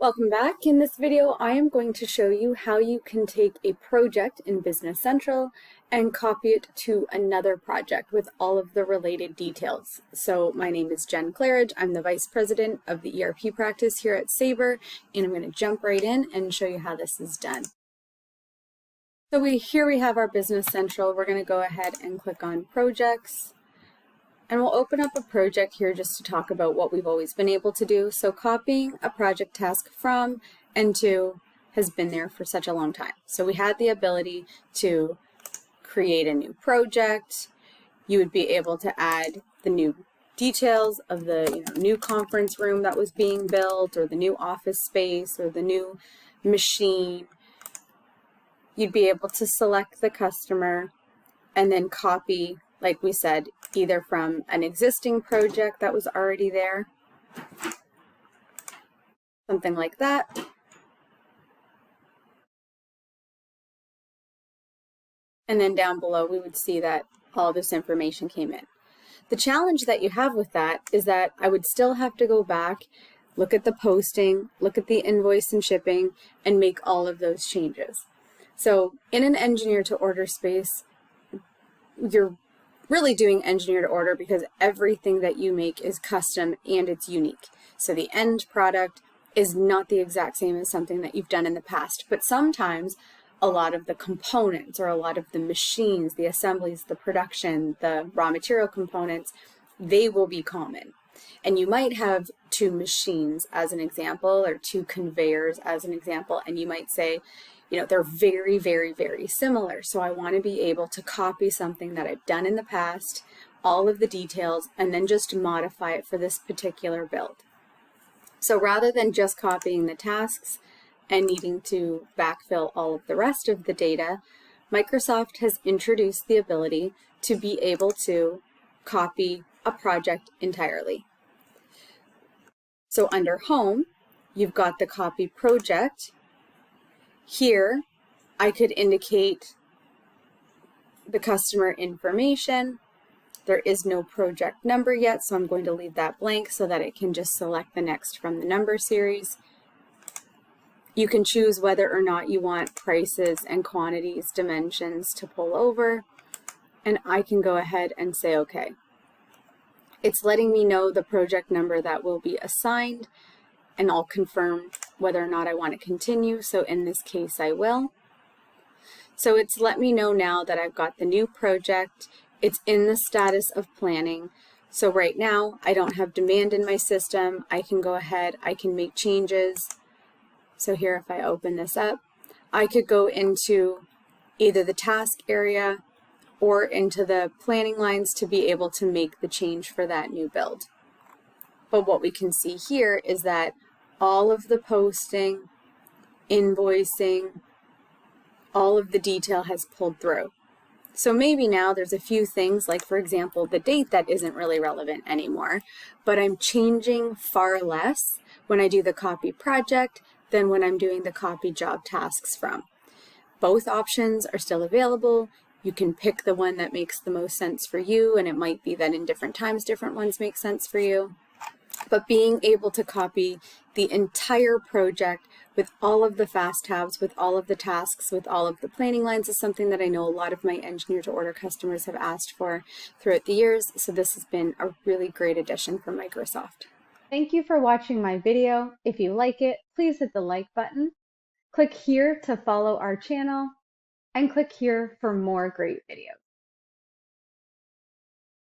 Welcome back. In this video, I am going to show you how you can take a project in Business Central and copy it to another project with all of the related details. So my name is Jenn Claridge. I'm the Vice President of the ERP practice here at Sabre, and I'm going to jump right in and show you how this is done. So here we have our Business Central. We're going to go ahead and click on Projects. And we'll open up a project here just to talk about what we've always been able to do. So copying a project task from and to has been there for such a long time. So we had the ability to create a new project. You would be able to add the new details of the new conference room that was being built, or the new office space, or the new machine. You'd be able to select the customer and then copy, like we said, either from an existing project that was already there, something like that, and then down below we would see that all this information came in. The challenge that you have with that is that I would still have to go back, look at the posting, look at the invoice and shipping, and make all of those changes. So in an engineer to order space, you're really doing engineer to order because everything that you make is custom and it's unique. So the end product is not the exact same as something that you've done in the past, but sometimes a lot of the components or a lot of the machines, the assemblies, the production, the raw material components, they will be common. And you might have two machines as an example, or two conveyors as an example, and you might say, they're very, very, very similar. So I want to be able to copy something that I've done in the past, all of the details, and then just modify it for this particular build. So rather than just copying the tasks and needing to backfill all of the rest of the data, Microsoft has introduced the ability to be able to copy a project entirely. So under Home, you've got the Copy Project. Here, I could indicate the customer information. There is no project number yet, so I'm going to leave that blank so that it can just select the next from the number series. You can choose whether or not you want prices and quantities, dimensions to pull over, and I can go ahead and say OK. It's letting me know the project number that will be assigned, and I'll confirm whether or not I want to continue. So in this case, I will. So it's let me know now that I've got the new project. It's in the status of planning. So right now, I don't have demand in my system. I can go ahead, I can make changes. So here, if I open this up, I could go into either the task area or into the planning lines to be able to make the change for that new build. But what we can see here is that all of the posting, invoicing, all of the detail has pulled through. So maybe now there's a few things, like for example, the date that isn't really relevant anymore, but I'm changing far less when I do the copy project than when I'm doing the copy job tasks from. Both options are still available. You can pick the one that makes the most sense for you, and it might be that in different times, different ones make sense for you. But being able to copy the entire project with all of the fast tabs, with all of the tasks, with all of the planning lines is something that I know a lot of my engineer to order customers have asked for throughout the years. So this has been a really great addition from Microsoft. Thank you for watching my video. If you like it, please hit the like button. Click here to follow our channel, and click here for more great videos.